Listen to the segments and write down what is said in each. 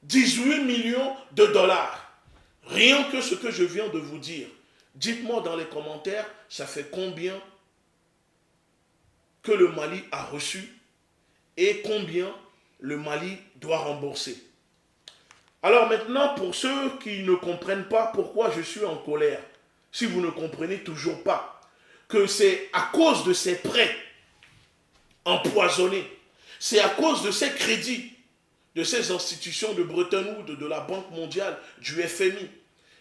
18 millions de dollars. Rien que ce que je viens de vous dire. Dites-moi dans les commentaires, ça fait combien que le Mali a reçu et combien le Mali doit rembourser. Alors maintenant, pour ceux qui ne comprennent pas pourquoi je suis en colère, si vous ne comprenez toujours pas que c'est à cause de ces prêts empoisonnés, c'est à cause de ces crédits, de ces institutions de Bretton Woods, de la Banque mondiale, du FMI,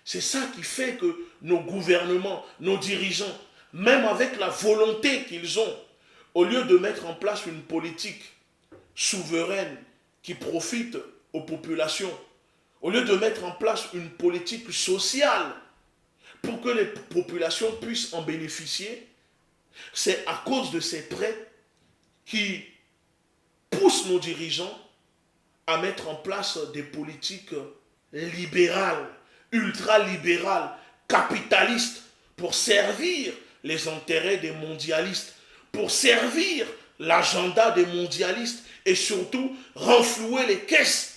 c'est ça qui fait que nos gouvernements, nos dirigeants, même avec la volonté qu'ils ont, au lieu de mettre en place une politique souveraine qui profite aux populations, au lieu de mettre en place une politique sociale pour que les populations puissent en bénéficier, c'est à cause de ces prêts qui poussent nos dirigeants à mettre en place des politiques libérales, ultralibérales, capitalistes, pour servir les intérêts des mondialistes, pour servir l'agenda des mondialistes et surtout renflouer les caisses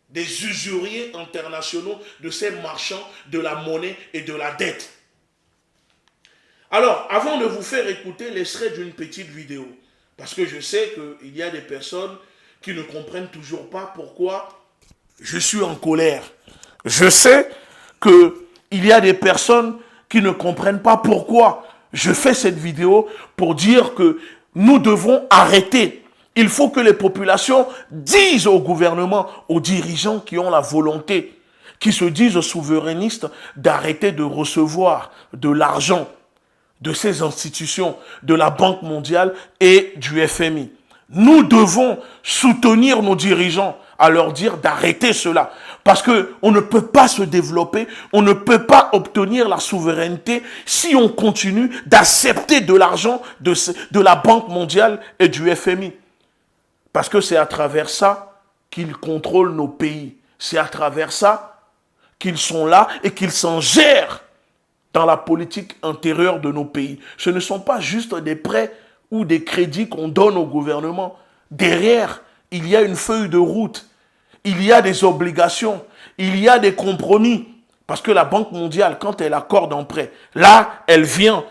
des usuriers internationaux, de ces marchands de la monnaie et de la dette. Alors, avant de vous faire écouter l'extrait d'une petite vidéo, parce que je sais qu'il y a des personnes qui ne comprennent toujours pas pourquoi je suis en colère. Je sais qu'il y a des personnes qui ne comprennent pas pourquoi je fais cette vidéo pour dire que nous devons arrêter. Il faut que les populations disent au gouvernement, aux dirigeants qui ont la volonté, qui se disent souverainistes, d'arrêter de recevoir de l'argent de ces institutions, de la Banque mondiale et du FMI. Nous devons soutenir nos dirigeants à leur dire d'arrêter cela. Parce qu'on ne peut pas se développer, on ne peut pas obtenir la souveraineté si on continue d'accepter de l'argent de la Banque mondiale et du FMI. Parce que c'est à travers ça qu'ils contrôlent nos pays. C'est à travers ça qu'ils sont là et qu'ils s'en gèrent dans la politique intérieure de nos pays. Ce ne sont pas juste des prêts ou des crédits qu'on donne au gouvernement. Derrière, il y a une feuille de route. Il y a des obligations. Il y a des compromis. Parce que la Banque mondiale, quand elle accorde un prêt, là, elle vient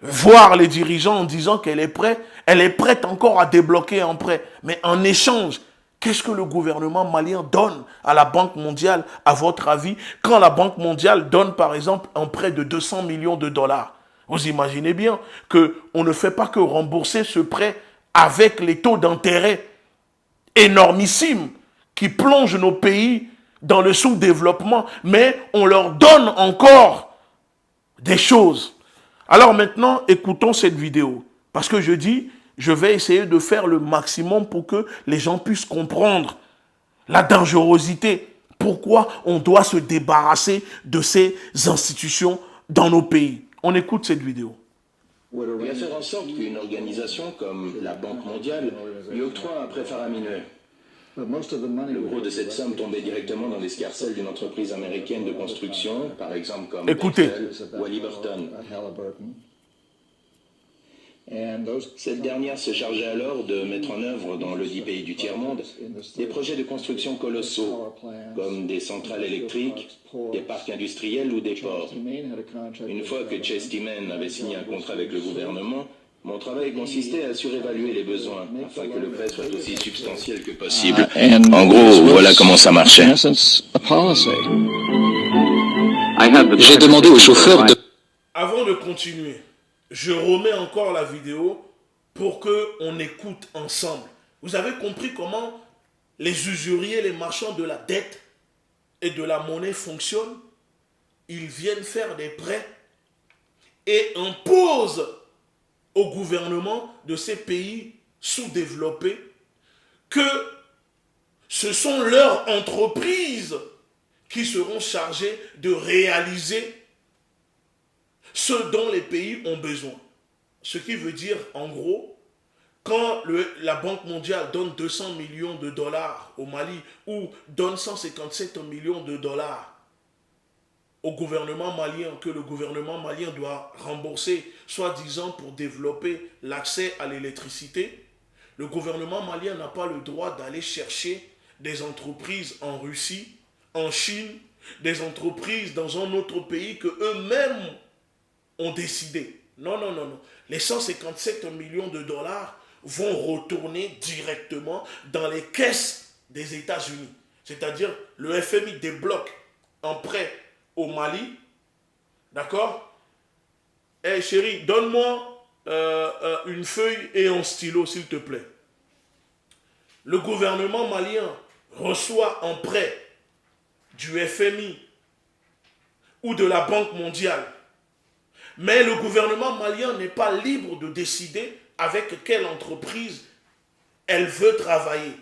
voir les dirigeants en disant qu'elle est prête. Elle est prête encore à débloquer un prêt. Mais en échange, qu'est-ce que le gouvernement malien donne à la Banque mondiale, à votre avis, quand la Banque mondiale donne, par exemple, un prêt de 200 millions de dollars? Vous imaginez bien qu'on ne fait pas que rembourser ce prêt avec les taux d'intérêt énormissimes qui plongent nos pays dans le sous-développement, mais on leur donne encore des choses. Alors maintenant, écoutons cette vidéo. Parce que je dis, je vais essayer de faire le maximum pour que les gens puissent comprendre la dangerosité. Pourquoi on doit se débarrasser de ces institutions dans nos pays. On écoute cette vidéo. Et à faire en sorte qu'une organisation comme la Banque mondiale lui octroie un prêt faramineux. Le gros de cette somme tombait directement dans l'escarcelle d'une entreprise américaine de construction, par exemple comme Écoutez. Bechtel ou Halliburton. Cette dernière se chargeait alors de mettre en œuvre dans le dit pays du tiers-monde des projets de construction colossaux, comme des centrales électriques, des parcs industriels ou des ports. Une fois que Chestyman avait signé un contrat avec le gouvernement, mon travail consistait à surévaluer les besoins, afin que le prêt soit aussi substantiel que possible. En gros, voilà comment ça marchait. J'ai demandé au chauffeur de... Avant de continuer, je remets encore la vidéo pour qu'on écoute ensemble. Vous avez compris comment les usuriers, les marchands de la dette et de la monnaie fonctionnent? Ils viennent faire des prêts et imposent au gouvernement de ces pays sous-développés que ce sont leurs entreprises qui seront chargées de réaliser ce dont les pays ont besoin. Ce qui veut dire, en gros, quand la Banque mondiale donne 200 millions de dollars au Mali ou donne 157 millions de dollars au gouvernement malien, que le gouvernement malien doit rembourser, soi-disant pour développer l'accès à l'électricité, le gouvernement malien n'a pas le droit d'aller chercher des entreprises en Russie, en Chine, des entreprises dans un autre pays que eux-mêmes ont décidé. Non, non, non, non. Les 157 millions de dollars vont retourner directement dans les caisses des États-Unis. C'est-à-dire, le FMI débloque un prêt au Mali. D'accord? Eh chérie, donne-moi une feuille et un stylo, s'il te plaît. Le gouvernement malien reçoit un prêt du FMI ou de la Banque mondiale. Mais le gouvernement malien n'est pas libre de décider avec quelle entreprise elle veut travailler.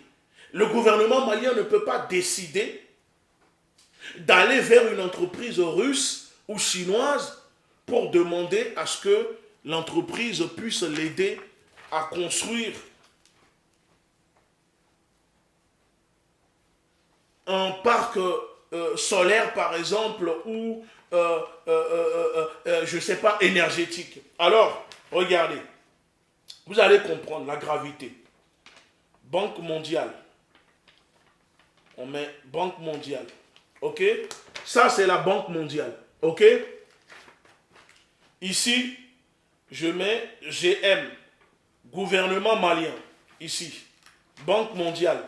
Le gouvernement malien ne peut pas décider d'aller vers une entreprise russe ou chinoise pour demander à ce que l'entreprise puisse l'aider à construire un parc solaire, par exemple, ou, je ne sais pas, énergétique. Alors, regardez, vous allez comprendre la gravité. Banque mondiale. On met Banque mondiale. OK? Ça, c'est la Banque mondiale. OK? Ici, je mets GM, gouvernement malien. Ici, Banque mondiale.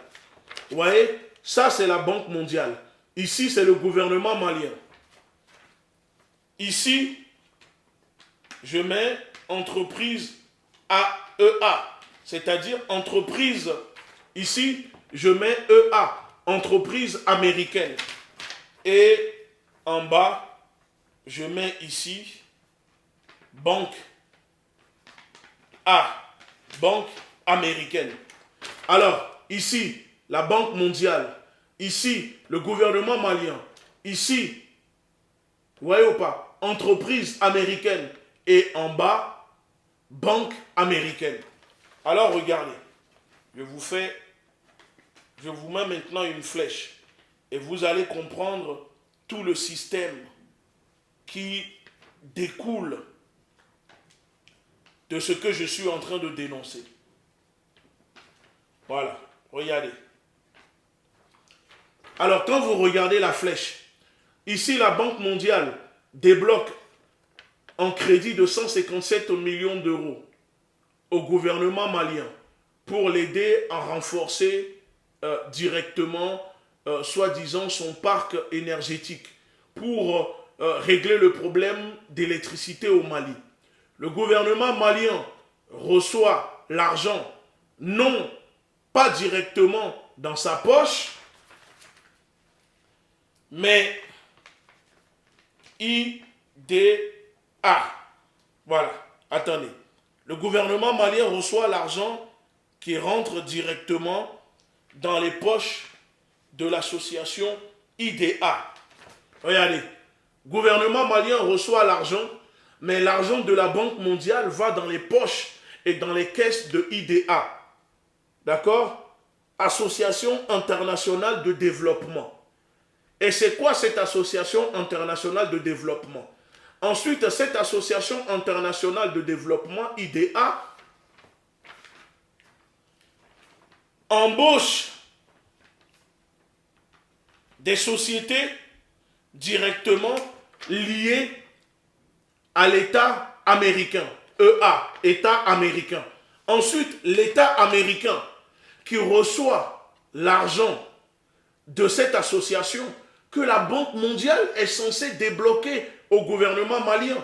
Vous voyez? Ça, c'est la Banque mondiale. Ici, c'est le gouvernement malien. Ici, je mets entreprise AEA, c'est-à-dire entreprise. Ici, je mets EA, entreprise américaine. Et en bas, je mets ici Banque A, Banque américaine. Alors, ici, la Banque mondiale. Ici, le gouvernement malien. Ici, vous voyez ou pas, entreprise américaine. Et en bas, banque américaine. Alors, regardez. Je vous mets maintenant une flèche. Et vous allez comprendre tout le système qui découle de ce que je suis en train de dénoncer. Voilà, regardez. Alors, quand vous regardez la flèche, ici, la Banque mondiale débloque un crédit de 157 millions d'euros au gouvernement malien pour l'aider à renforcer directement, soi-disant, son parc énergétique pour régler le problème d'électricité au Mali. Le gouvernement malien reçoit l'argent, non pas directement dans sa poche, mais IDA. Voilà, attendez. Le gouvernement malien reçoit l'argent qui rentre directement dans les poches de l'association IDA. Regardez, le gouvernement malien reçoit l'argent, mais l'argent de la Banque mondiale va dans les poches et dans les caisses de IDA. D'accord? Association internationale de développement. Et c'est quoi cette association internationale de développement? Ensuite, cette association internationale de développement, IDA, embauche des sociétés directement liées à l'État américain, EA, État américain. Ensuite, l'État américain qui reçoit l'argent de cette association que la Banque mondiale est censée débloquer au gouvernement malien.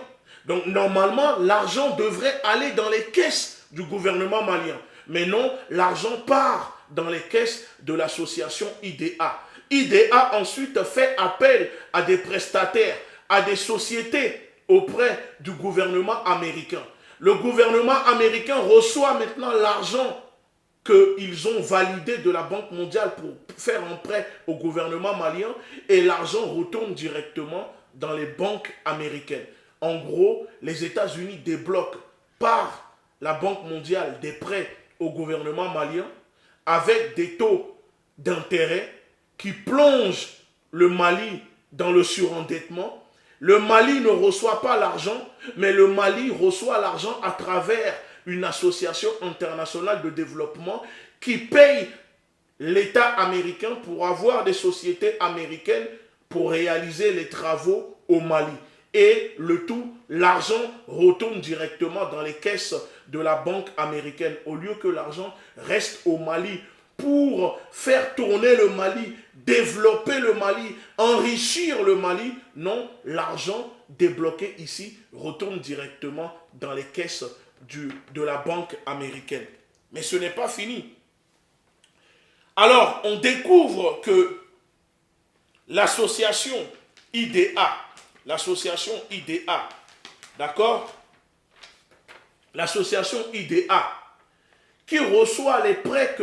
Donc, normalement, l'argent devrait aller dans les caisses du gouvernement malien. Mais non, l'argent part dans les caisses de l'association IDA. IDA ensuite fait appel à des prestataires, à des sociétés auprès du gouvernement américain. Le gouvernement américain reçoit maintenant l'argent qu'ils ont validé de la Banque mondiale pour faire un prêt au gouvernement malien et l'argent retourne directement dans les banques américaines. En gros, les États-Unis débloquent par la Banque mondiale des prêts au gouvernement malien avec des taux d'intérêt qui plongent le Mali dans le surendettement. Le Mali ne reçoit pas l'argent, mais le Mali reçoit l'argent à travers une association internationale de développement qui paye l'État américain pour avoir des sociétés américaines pour réaliser les travaux au Mali. Et le tout, l'argent retourne directement dans les caisses de la banque américaine au lieu que l'argent reste au Mali pour faire tourner le Mali, développer le Mali, enrichir le Mali. Non, l'argent débloqué ici retourne directement dans les caisses de la banque américaine. Mais ce n'est pas fini. Alors, on découvre que l'association IDA, d'accord? L'association IDA, qui reçoit les prêts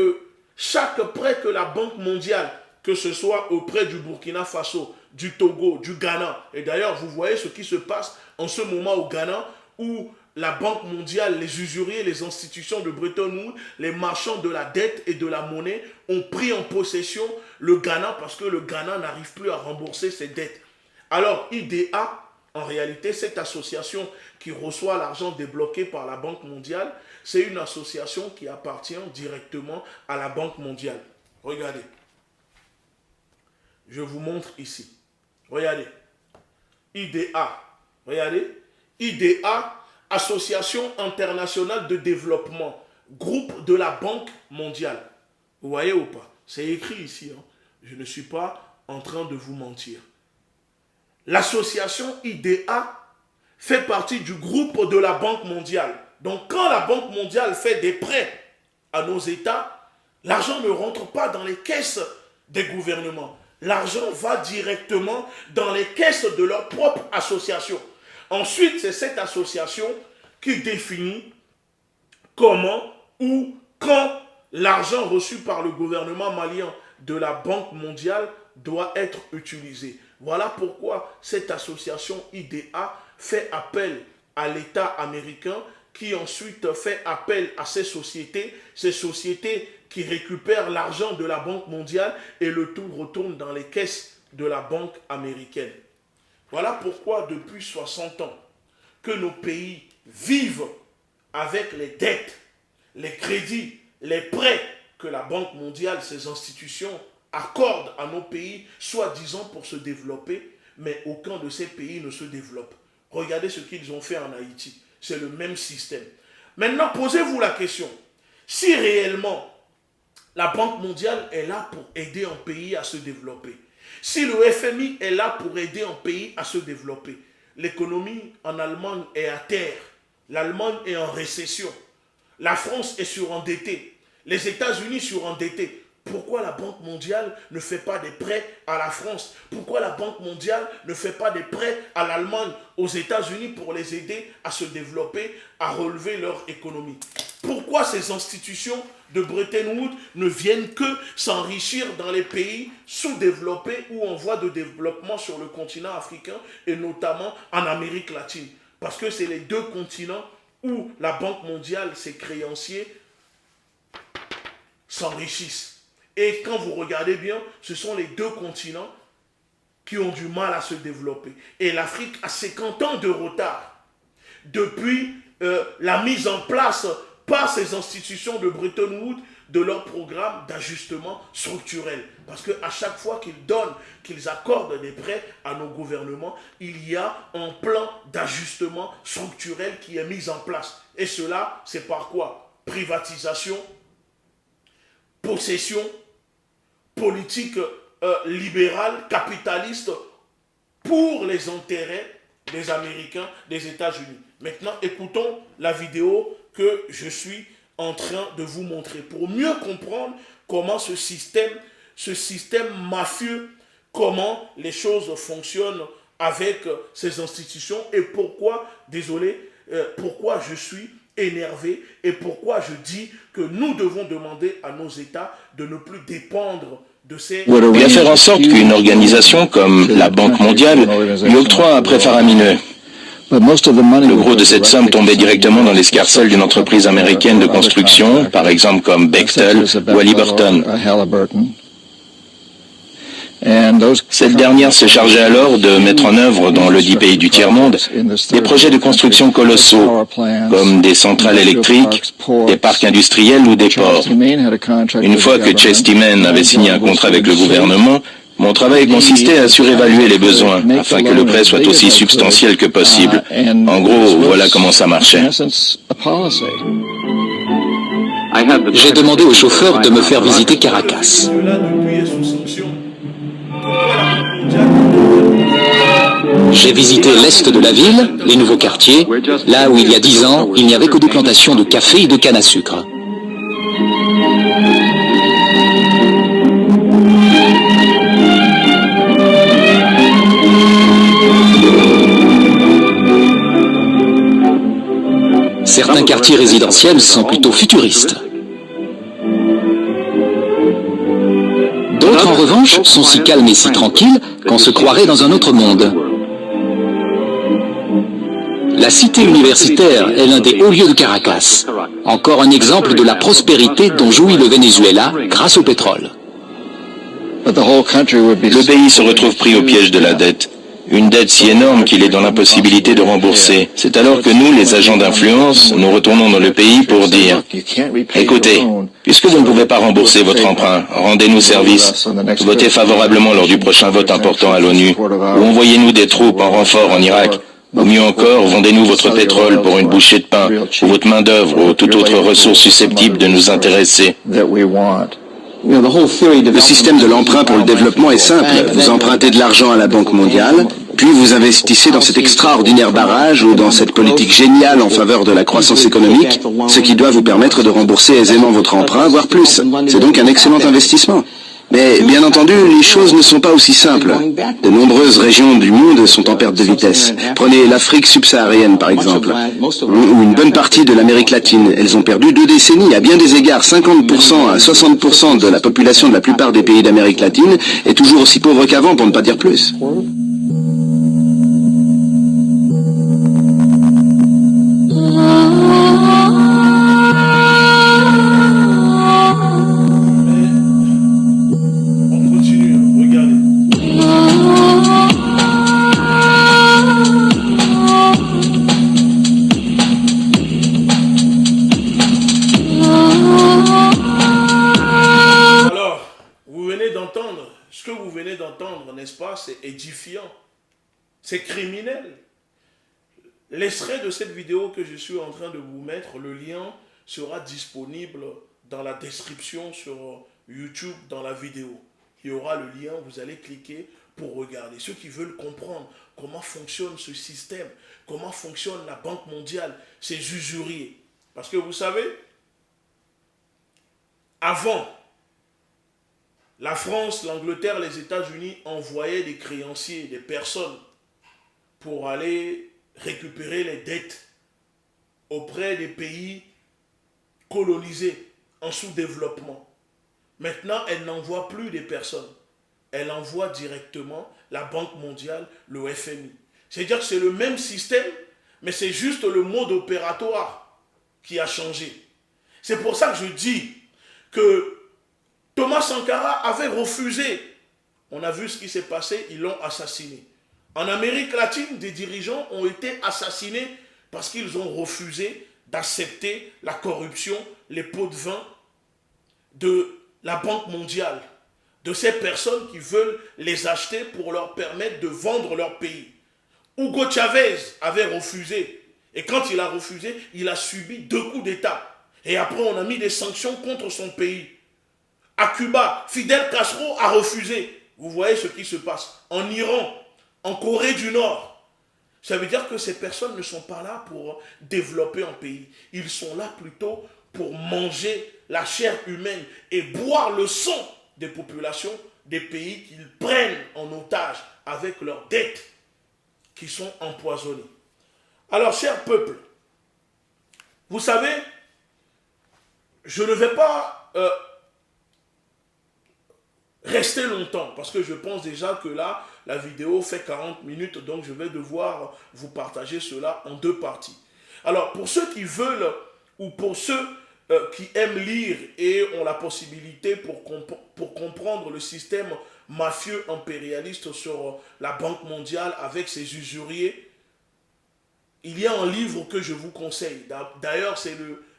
chaque prêt que la Banque mondiale, que ce soit auprès du Burkina Faso, du Togo, du Ghana, et d'ailleurs, vous voyez ce qui se passe en ce moment au Ghana, où la Banque mondiale, les usuriers, les institutions de Bretton Woods, les marchands de la dette et de la monnaie ont pris en possession le Ghana parce que le Ghana n'arrive plus à rembourser ses dettes. Alors, IDA, en réalité, cette association qui reçoit l'argent débloqué par la Banque mondiale, c'est une association qui appartient directement à la Banque mondiale. Regardez. Je vous montre ici. Regardez. IDA. Regardez. IDA, Association internationale de développement, groupe de la Banque mondiale. Vous voyez ou pas? C'est écrit ici. Hein. Je ne suis pas en train de vous mentir. L'association IDA fait partie du groupe de la Banque mondiale. Donc quand la Banque mondiale fait des prêts à nos États, l'argent ne rentre pas dans les caisses des gouvernements. L'argent va directement dans les caisses de leur propre association. Ensuite, c'est cette association qui définit comment ou quand l'argent reçu par le gouvernement malien de la Banque mondiale doit être utilisé. Voilà pourquoi cette association IDA fait appel à l'État américain qui ensuite fait appel à ces sociétés qui récupèrent l'argent de la Banque mondiale et le tout retourne dans les caisses de la Banque américaine. Voilà pourquoi depuis 60 ans que nos pays vivent avec les dettes, les crédits, les prêts que la Banque mondiale, ces institutions accordent à nos pays, soi-disant pour se développer, mais aucun de ces pays ne se développe. Regardez ce qu'ils ont fait en Haïti. C'est le même système. Maintenant, posez-vous la question. Si réellement la Banque mondiale est là pour aider un pays à se développer, si le FMI est là pour aider un pays à se développer, l'économie en Allemagne est à terre, l'Allemagne est en récession, la France est surendettée, les États-Unis surendettés. Pourquoi la Banque mondiale ne fait pas des prêts à la France? Pourquoi la Banque mondiale ne fait pas des prêts à l'Allemagne, aux États-Unis pour les aider à se développer, à relever leur économie? Pourquoi ces institutions de Bretton Woods ne viennent que s'enrichir dans les pays sous-développés ou en voie de développement sur le continent africain et notamment en Amérique latine? Parce que c'est les deux continents où la Banque mondiale, ses créanciers, s'enrichissent. Et quand vous regardez bien, ce sont les deux continents qui ont du mal à se développer. Et l'Afrique a 50 ans de retard depuis la mise en place par ces institutions de Bretton Woods de leur programme d'ajustement structurel. Parce qu'à chaque fois qu'ils donnent, qu'ils accordent des prêts à nos gouvernements, il y a un plan d'ajustement structurel qui est mis en place. Et cela, c'est par quoi? Privatisation, possession, politique libérale, capitaliste, pour les intérêts des Américains, des États-Unis. Maintenant, écoutons la vidéo que je suis en train de vous montrer pour mieux comprendre comment ce système mafieux, comment les choses fonctionnent avec ces institutions et pourquoi, pourquoi je suis énervé et pourquoi je dis que nous devons demander à nos États de ne plus dépendre de ces... Et à faire en sorte qu'une organisation comme la Banque mondiale lui octroie un prêt faramineux. Le gros de cette somme tombait directement dans l'escarcelle d'une entreprise américaine de construction, par exemple comme Bechtel ou Halliburton. Cette dernière se chargeait alors de mettre en œuvre dans le dit pays du tiers-monde des projets de construction colossaux, comme des centrales électriques, des parcs industriels ou des ports. Une fois que Chestyman avait signé un contrat avec le gouvernement, mon travail consistait à surévaluer les besoins, afin que le prêt soit aussi substantiel que possible. En gros, voilà comment ça marchait. J'ai demandé au chauffeur de me faire visiter Caracas. Là, depuis est sous sanction. Pourquoi la Banque mondiale J'ai visité l'est de la ville, les nouveaux quartiers, là où il y a 10 ans, il n'y avait que des plantations de café et de canne à sucre. Certains quartiers résidentiels sont plutôt futuristes. D'autres, en revanche, sont si calmes et si tranquilles qu'on se croirait dans un autre monde. La cité universitaire est l'un des hauts lieux de Caracas. Encore un exemple de la prospérité dont jouit le Venezuela grâce au pétrole. Le pays se retrouve pris au piège de la dette. Une dette si énorme qu'il est dans l'impossibilité de rembourser. C'est alors que nous, les agents d'influence, nous retournons dans le pays pour dire « Écoutez, puisque vous ne pouvez pas rembourser votre emprunt, rendez-nous service. Votez favorablement lors du prochain vote important à l'ONU. Ou envoyez-nous des troupes en renfort en Irak. Ou mieux encore, vendez-nous votre pétrole pour une bouchée de pain, ou votre main-d'œuvre, ou toute autre ressource susceptible de nous intéresser. » Le système de l'emprunt pour le développement est simple. Vous empruntez de l'argent à la Banque mondiale, puis vous investissez dans cet extraordinaire barrage ou dans cette politique géniale en faveur de la croissance économique, ce qui doit vous permettre de rembourser aisément votre emprunt, voire plus. C'est donc un excellent investissement. Mais bien entendu, les choses ne sont pas aussi simples. De nombreuses régions du monde sont en perte de vitesse. Prenez l'Afrique subsaharienne par exemple, ou une bonne partie de l'Amérique latine. Elles ont perdu 2 décennies. À bien des égards, 50% à 60% de la population de la plupart des pays d'Amérique latine est toujours aussi pauvre qu'avant, pour ne pas dire plus. Ce que vous venez d'entendre, n'est-ce pas, c'est édifiant, c'est criminel. L'extrait de cette vidéo que je suis en train de vous mettre, le lien sera disponible dans la description sur YouTube, dans la vidéo. Il y aura le lien, vous allez cliquer pour regarder. Ceux qui veulent comprendre comment fonctionne ce système, comment fonctionne la Banque mondiale, ces usuriers. Parce que vous savez, avant, la France, l'Angleterre, les États-Unis envoyaient des créanciers, des personnes pour aller récupérer les dettes auprès des pays colonisés, en sous-développement. Maintenant, elle n'envoie plus des personnes. Elle envoie directement la Banque mondiale, le FMI. C'est-à-dire que c'est le même système, mais c'est juste le mode opératoire qui a changé. C'est pour ça que je dis que Thomas Sankara avait refusé. On a vu ce qui s'est passé, ils l'ont assassiné. En Amérique latine, des dirigeants ont été assassinés parce qu'ils ont refusé d'accepter la corruption, les pots de vin de la Banque mondiale, de ces personnes qui veulent les acheter pour leur permettre de vendre leur pays. Hugo Chavez avait refusé. Et quand il a refusé, il a subi 2 coups d'État. Et après, on a mis des sanctions contre son pays. À Cuba, Fidel Castro a refusé. Vous voyez ce qui se passe. En Iran, en Corée du Nord. Ça veut dire que ces personnes ne sont pas là pour développer un pays. Ils sont là plutôt pour manger la chair humaine et boire le sang des populations des pays qu'ils prennent en otage avec leurs dettes qui sont empoisonnées. Alors, cher peuple, vous savez, je ne vais pas rester longtemps parce que je pense déjà que là, la vidéo fait 40 minutes, donc je vais devoir vous partager cela en 2 parties. Alors, pour ceux qui veulent ou pour ceux qui aiment lire et ont la possibilité pour comprendre le système mafieux impérialiste sur la Banque mondiale avec ses usuriers. Il y a un livre que je vous conseille. D'ailleurs, c'est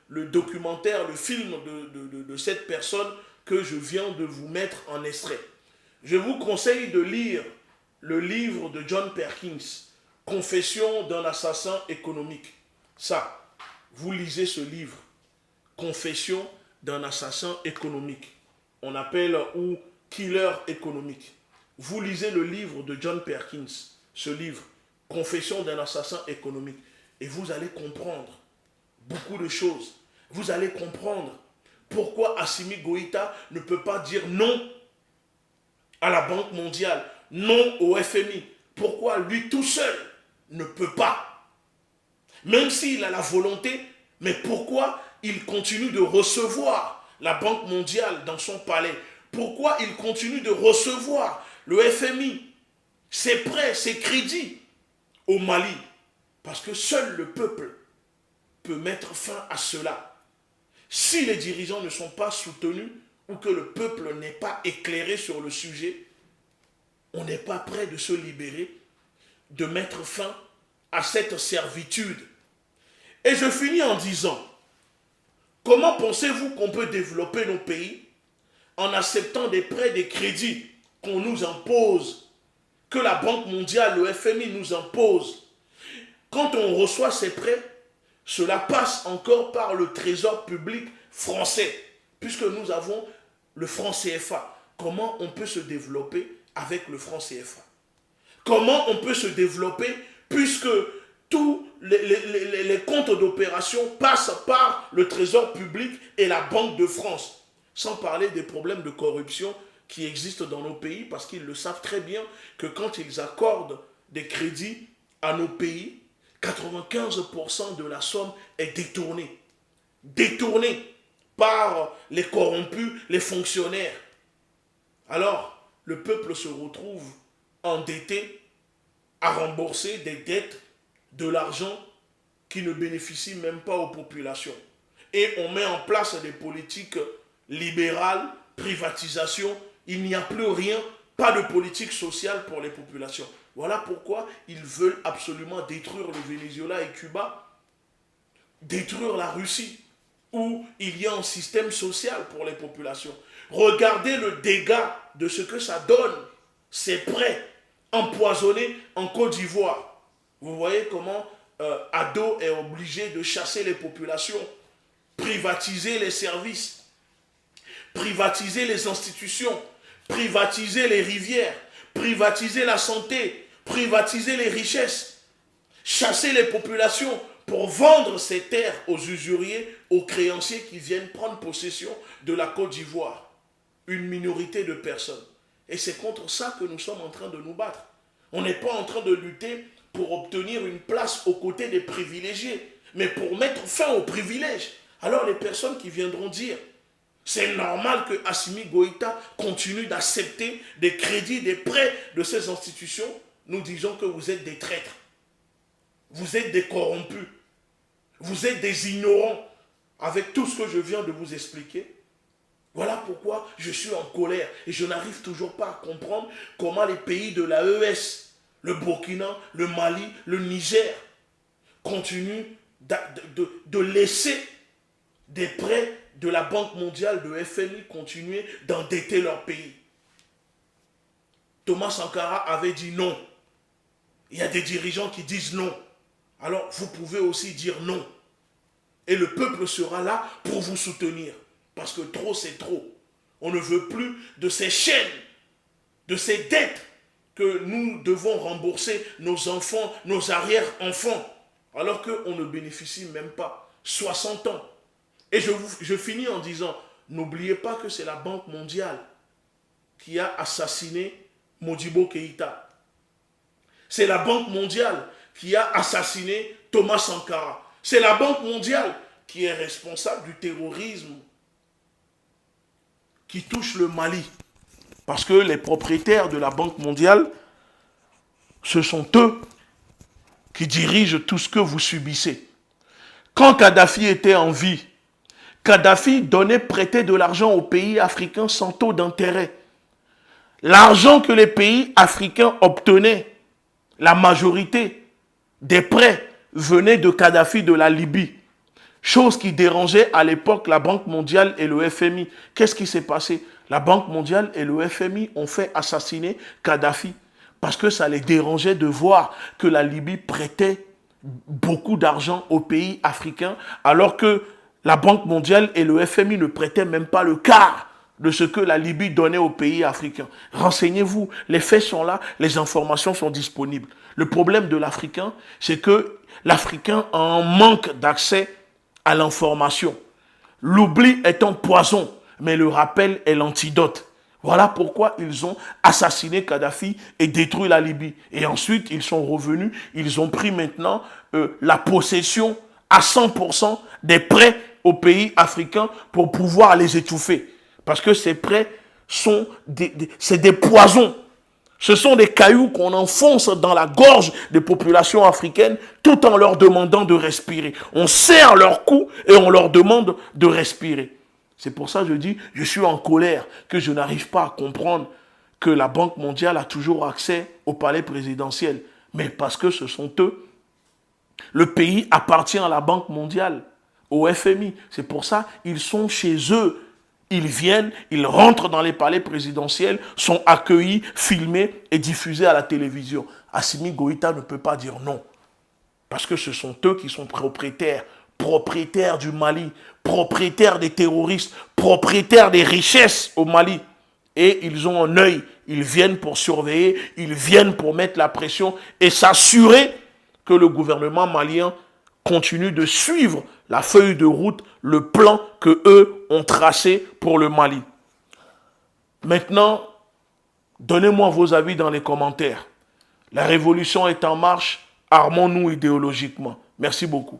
le documentaire, le film de cette personne que je viens de vous mettre en extrait. Je vous conseille de lire le livre de John Perkins, Confession d'un assassin économique. Ça, vous lisez ce livre, Confession d'un assassin économique. On appelle ou killer économique. Vous lisez le livre de John Perkins, ce livre, Confession d'un assassin économique, et vous allez comprendre beaucoup de choses. Vous allez comprendre pourquoi Assimi Goïta ne peut pas dire non à la Banque mondiale, non au FMI. Pourquoi lui tout seul ne peut pas. Même s'il a la volonté, mais pourquoi il continue de recevoir la Banque mondiale dans son palais? Pourquoi il continue de recevoir le FMI, ses prêts, ses crédits au Mali? Parce que seul le peuple peut mettre fin à cela. Si les dirigeants ne sont pas soutenus ou que le peuple n'est pas éclairé sur le sujet, on n'est pas prêt de se libérer, de mettre fin à cette servitude. Et je finis en disant, comment pensez-vous qu'on peut développer nos pays en acceptant des prêts, des crédits qu'on nous impose, que la Banque mondiale, le FMI nous impose? Quand on reçoit ces prêts, cela passe encore par le trésor public français, puisque nous avons le franc CFA. Comment on peut se développer avec le franc CFA? Comment on peut se développer puisque tous les comptes d'opération passent par le trésor public et la Banque de France? Sans parler des problèmes de corruption qui existent dans nos pays, parce qu'ils le savent très bien que quand ils accordent des crédits à nos pays, 95% de la somme est détournée. Détournée par les corrompus, les fonctionnaires. Alors, le peuple se retrouve endetté à rembourser des dettes, de l'argent qui ne bénéficie même pas aux populations. Et on met en place des politiques libérales, privatisation. Il n'y a plus rien, pas de politique sociale pour les populations. Voilà pourquoi ils veulent absolument détruire le Venezuela et Cuba, détruire la Russie, où il y a un système social pour les populations. Regardez le dégât de ce que ça donne, ces prêts empoisonnés en Côte d'Ivoire. Vous voyez comment Ado est obligé de chasser les populations, privatiser les services, privatiser les institutions, privatiser les rivières, privatiser la santé, privatiser les richesses, chasser les populations pour vendre ces terres aux usuriers, aux créanciers qui viennent prendre possession de la Côte d'Ivoire. Une minorité de personnes. Et c'est contre ça que nous sommes en train de nous battre. On n'est pas en train de lutter pour obtenir une place aux côtés des privilégiés, mais pour mettre fin aux privilèges. Alors les personnes qui viendront dire, c'est normal que Assimi Goïta continue d'accepter des crédits, des prêts de ces institutions, nous disons que vous êtes des traîtres. Vous êtes des corrompus. Vous êtes des ignorants. Avec tout ce que je viens de vous expliquer, voilà pourquoi je suis en colère et je n'arrive toujours pas à comprendre comment les pays de l'AES, le Burkina, le Mali, le Niger, continuent de laisser des prêts de la Banque mondiale, de FMI, continuer d'endetter leur pays. Thomas Sankara avait dit non. Il y a des dirigeants qui disent non. Alors vous pouvez aussi dire non. Et le peuple sera là pour vous soutenir. Parce que trop, c'est trop. On ne veut plus de ces chaînes, de ces dettes que nous devons rembourser nos enfants, nos arrière-enfants, alors qu'on ne bénéficie même pas 60 ans. Et je finis en disant, n'oubliez pas que c'est la Banque mondiale qui a assassiné Modibo Keïta. C'est la Banque mondiale qui a assassiné Thomas Sankara. C'est la Banque mondiale qui est responsable du terrorisme qui touche le Mali. Parce que les propriétaires de la Banque mondiale, ce sont eux qui dirigent tout ce que vous subissez. Quand Kadhafi était en vie, Kadhafi prêtait de l'argent aux pays africains sans taux d'intérêt. L'argent que les pays africains obtenaient, la majorité des prêts venaient de Kadhafi de la Libye. Chose qui dérangeait à l'époque la Banque mondiale et le FMI. Qu'est-ce qui s'est passé? La Banque mondiale et le FMI ont fait assassiner Kadhafi parce que ça les dérangeait de voir que la Libye prêtait beaucoup d'argent aux pays africains alors que la Banque mondiale et le FMI ne prêtaient même pas le quart de ce que la Libye donnait aux pays africains. Renseignez-vous, les faits sont là, les informations sont disponibles. Le problème de l'Africain, c'est que l'Africain a un manque d'accès à l'information. L'oubli est un poison, mais le rappel est l'antidote. Voilà pourquoi ils ont assassiné Kadhafi et détruit la Libye. Et ensuite, ils sont revenus, ils ont pris maintenant la possession à 100% des prêts aux pays africains pour pouvoir les étouffer. Parce que ces prêts sont c'est des poisons. Ce sont des cailloux qu'on enfonce dans la gorge des populations africaines tout en leur demandant de respirer. On serre leur cou et on leur demande de respirer. C'est pour ça que je dis, je suis en colère, que je n'arrive pas à comprendre que la Banque mondiale a toujours accès au palais présidentiel. Mais parce que ce sont eux. Le pays appartient à la Banque mondiale, au FMI. C'est pour ça qu'ils sont chez eux. Ils viennent, ils rentrent dans les palais présidentiels, sont accueillis, filmés et diffusés à la télévision. Assimi Goïta ne peut pas dire non. Parce que ce sont eux qui sont propriétaires du Mali, propriétaires des terroristes, propriétaires des richesses au Mali. Et ils ont un œil, ils viennent pour surveiller, ils viennent pour mettre la pression et s'assurer que le gouvernement malien continue de suivre la feuille de route, le plan que eux ont tracé pour le Mali. Maintenant, donnez-moi vos avis dans les commentaires. La révolution est en marche, armons-nous idéologiquement. Merci beaucoup.